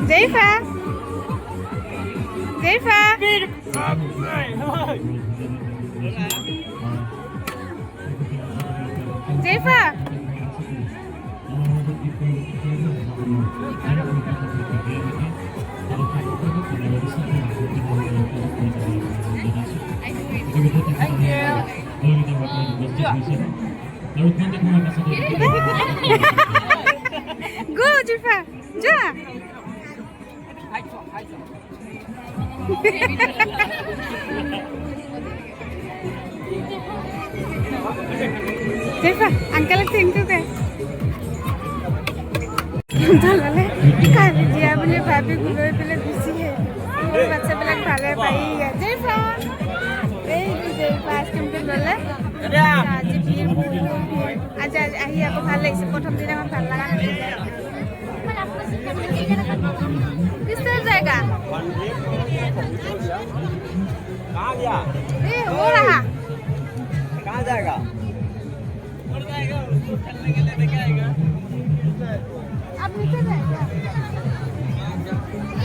Jaifa. Jaifa. Jaifa. Go, Jaifa. Ja. Jaifa, uncle thing to the. Jalale, kali dia boleh babi gulai boleh bisi hai. Boleh baca belak balik bayi ya. Jaifa. Jaifa, askem ke bola. Aji bir bulu. Aja ahi aku balik. Prothom din amar bhal laga na. किस तरफ जाएगा? कहाँ गया? हो रहा। कहाँ जाएगा? अब नीचे जाएगा।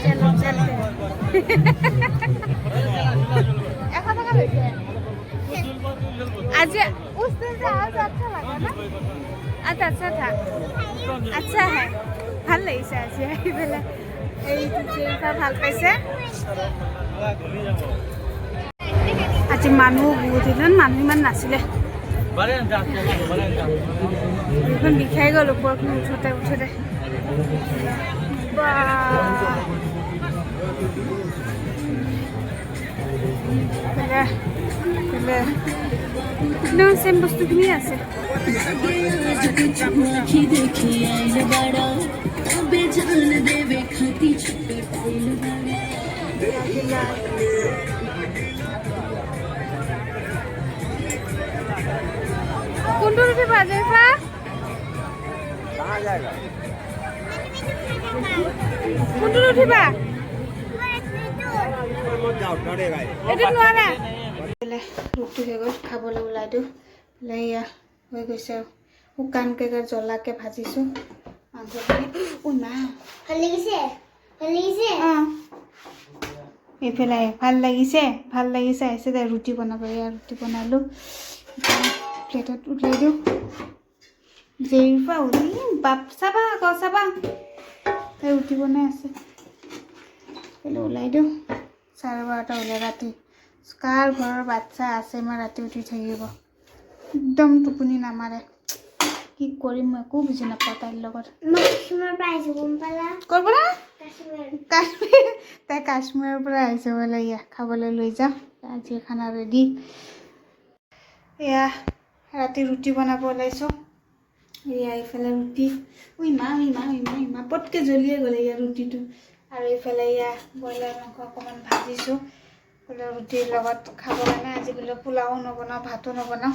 चलो चलते हैं। ऐसा लगा वैसे। आज उस दिन से आज अच्छा लगा ना? आज अच्छा था। अच्छा है। ভাল লাগিছে আজি আহি পেলাই এই ট্ৰেইনটা ভাল পাইছে আজি মানুহ বহুত দিন মানুহ ইমান নাছিলে এখন বিষাই গ'ল ওপৰখন উঠোতে উঠোতে চেম বস্তুখিনি আছে কোনটো উঠিবা জেফা कहाँ जाएगा? কোনটো উঠিবা जाओ डरेगा ये। এইটো নোৱাৰা ৰুটি হৈ গ'ল খাবলৈ ওলাই দিওঁ এয়া হৈ গৈছে শুকানকৈ জ্বলাকৈ ভাজিছোঁ মাংসখিনি মা ভাল লাগিছে অঁ এইফালে ভাল লাগিছে আহিছে দে ৰুটি বনাব এয়া ৰুটি বনালোঁ প্লেটত উলিয়াই দিওঁ জেৰিফা উলি বাপ চাবা আকৌ চাবা তাই ৰুটি বনাই আছে ওলাই দিওঁ 12:30 হ'লে ৰাতি কাৰ ঘৰৰ বাচ্চা আছে মই ৰাতি উঠি থাকিব একদম টোপনি নামাৰে কি কৰিম মই একো বুজি নাপাওঁ তাইৰ লগত ক'ৰ পৰা কাশ্মীৰ তাই কাশ্মীৰৰ পৰা আহিছে বোলে এয়া খাবলৈ লৈ যাওঁ আজি খানা ৰেডি এয়া ৰাতি ৰুটি বনাব ওলাইছোঁ এয়া এইফালে ৰুটি ইমা পটকৈ জ্বলিয়ে গ'লে এয়া ৰুটিটো আৰু এইফালে এয়া ব্ৰইলাৰ মাংস অকণমান ভাজিছোঁ বোলে ৰুটিৰ লগত খাব কাৰণে আজি বোলে পোলাও নবনাওঁ ভাতো নবনাওঁ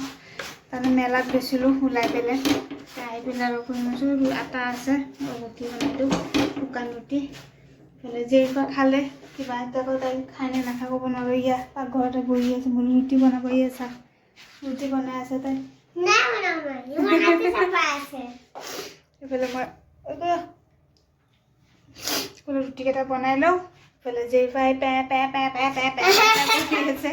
তাৰমানে মেলাত গৈছিলোঁ ওলাই পেলাই আহি পেলাই আৰু কৈছোঁ আটা আছে ৰুটি বনাই দিওঁ শুকান ৰুটি এইফালে জেৰিফা খালে কিবা এটা তাই খাই নে নাখাব নোৱাৰোঁ ইয়া পাকঘৰতে বহি আছে বোলো ৰুটি বনাব আছে ৰুটি বনাই আছে তাই এইফালে মই ৰুটিকেইটা বনাই লওঁ এইফালে জেৰিফাই পে আছে